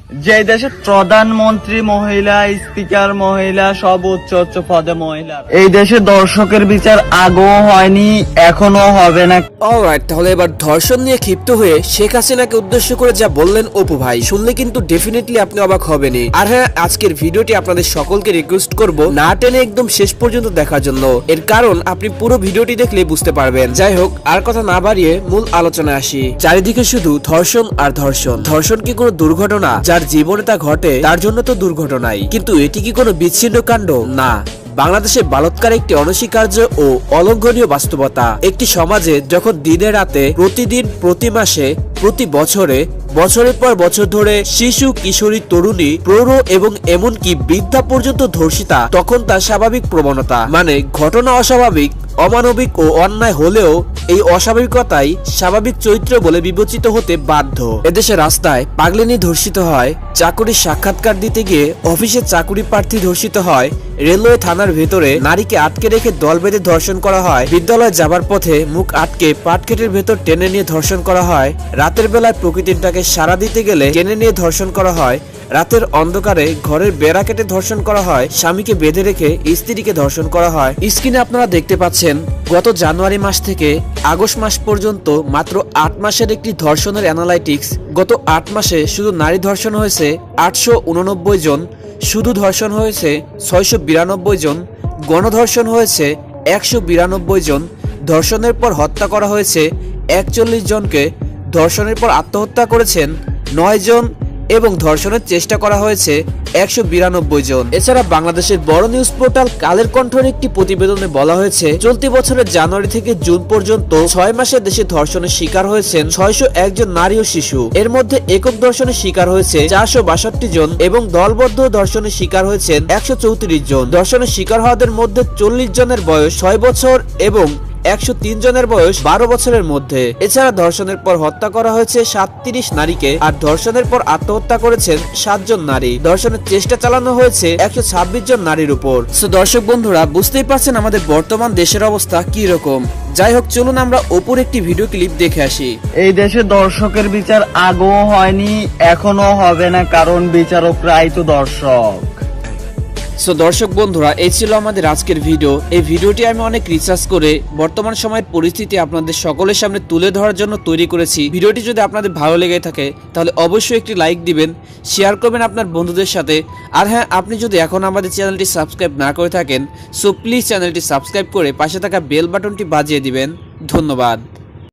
যে দেশের প্রধানমন্ত্রী মহিলা, স্পিকার মহিলা, সব উচ্চ উচ্চ পদে মহিলা। এই দেশে দর্শকের বিচার আগেও হয়নি, এখনো হবে না। অলরাইট, তাহলে এবার ধর্ষণ নিয়ে ক্ষিপ্ত হয়ে শেখ হাসিনাকে উদ্দেশ্য করে যা বললেন অপু ভাই, শুনলে কিন্তু ডেফিনেটলি আপনি অবাক হবেনই। আর হ্যাঁ, আজকের ভিডিওটি আপনাদের সকলকে রিকোয়েস্ট করব না টেনে একদম শেষ পর্যন্ত দেখার জন্য। এর কারণ আপনি পুরো ভিডিওটি দেখলে বুঝতে পারবেন। যাই হোক, আর কথা না বাড়িয়ে মূল আলোচনায় আসি। চারিদিকে শুধু ধর্ষণ আর ধর্ষণ। ধর্ষণ কি কোনো দুর্ঘটনা? যার জীবনে তা ঘটে তার জন্য তো দুর্ঘটনাই, কিন্তু এটি কি কোনো বিচ্ছিন্ন কাণ্ড? না। বাংলাদেশে বালৎকার একটি অনস্বীকার্য ও অলঙ্ঘনীয় বাস্তবতা। একটি সমাজে যখন দিনে রাতে, প্রতিদিন, প্রতি মাসে, প্রতি বছরে, বছরের পর বছর ধরে শিশু, কিশোরী, তরুণী, প্রৌঢ় এবং এমনকি বৃদ্ধা পর্যন্ত ধর্ষিতা, তখন তার স্বাভাবিক প্রবণতা, মানে ঘটনা অস্বাভাবিক, অমানবিক ও অন্যায় হলেও এই অস্বাভাবিকতাই স্বাভাবিক চরিত্র বলে বিবেচিত হতে বাধ্য। এদেশে রাস্তায় পাগলিনী ধর্ষিত হয়, চাকরির সাক্ষাৎকার দিতে গিয়ে অফিসে চাকরি প্রার্থী ধর্ষিত হয়, রেলওয়ে থানার ভেতরে নারীকে আটকে রেখে দল বেঁধে ধর্ষণ করা হয়, বিদ্যালয়ে যাবার পথে মুখ আটকে পাটকেটের ভেতর টেনে নিয়ে ধর্ষণ করা হয়, রাতের বেলায় প্রকৃতিটাকে সাড়া দিতে গেলে টেনে নিয়ে ধর্ষণ করা হয়, রাতের অন্ধকারে ঘরের বেড়া কেটে ধর্ষণ করা হয়, স্বামীকে বেঁধে রেখে স্ত্রীকে ধর্ষণ করা হয়। স্ক্রিনে আপনারা দেখতে পাচ্ছেন গত জানুয়ারি মাস থেকে আগস্ট মাস পর্যন্ত মাত্র 8 মাসের একটি ধর্ষণের অ্যানালাইটিক্স। গত 8 মাসে শুধু নারী ধর্ষণ হয়েছে 889 জন, শুধু ধর্ষণ হয়েছে 692 জন, গণধর্ষণ হয়েছে 192 জন, ধর্ষণের পর হত্যা করা হয়েছে 41 জনকে, ধর্ষণের পর আত্মহত্যা করেছেন 9 জন এবং ধর্ষণের চেষ্টা করা হয়েছে 192 জন। এছাড়া বাংলাদেশের বড় নিউজ পোর্টাল কালের কণ্ঠের একটি প্রতিবেদনে বলা হয়েছে, চলতি বছরের জানুয়ারি থেকে জুন পর্যন্ত 6 মাসে দেশে ধর্ষণের শিকার হয়েছেন 601 জন নারী ও শিশু। এর মধ্যে একক ধর্ষণের শিকার হয়েছে 462 জন এবং দলবদ্ধ ধর্ষণের শিকার হয়েছেন 134 জন। ধর্ষণের শিকার হওয়াদের মধ্যে 40 জনের বয়স 6 বছর এবং 103 জনের বয়স 12 বছরের মধ্যে। এছাড়া ধর্ষণের পর হত্যা করা হয়েছে 37 নারীকে, আর ধর্ষণের পর আত্মহত্যা করেছেন 7 জন নারী। ধর্ষণের চেষ্টা চালানো হয়েছে 126 জন নারীর উপর। সো দর্শক বন্ধুরা, বুঝতেই পারছেন আমাদের বর্তমান দেশের অবস্থা কি রকম। যাই হোক, চলুন আমরা অপুর একটি ভিডিও ক্লিপ দেখে আসি। এই দেশে দর্শকের বিচার আগেও হয়নি, এখনো হবে না, কারণ বিচারকরাই তো দর্শক। সো দর্শক বন্ধুরা, এই ছিল আমাদের আজকের ভিডিও। এই ভিডিওটি আমি অনেক রিসার্চ করে বর্তমান সময়ের পরিস্থিতি আপনাদের সকলের সামনে তুলে ধরার জন্য তৈরি করেছি। ভিডিওটি যদি আপনাদের ভালো লেগে থাকে তাহলে অবশ্যই একটি লাইক দিবেন, শেয়ার করবেন আপনার বন্ধুদের সাথে। আর হ্যাঁ, আপনি যদি এখন আমাদের চ্যানেলটি সাবস্ক্রাইব না করে থাকেন, সো প্লিজ চ্যানেলটি সাবস্ক্রাইব করে পাশে থাকা বেল বাটনটি বাজিয়ে দিবেন। ধন্যবাদ।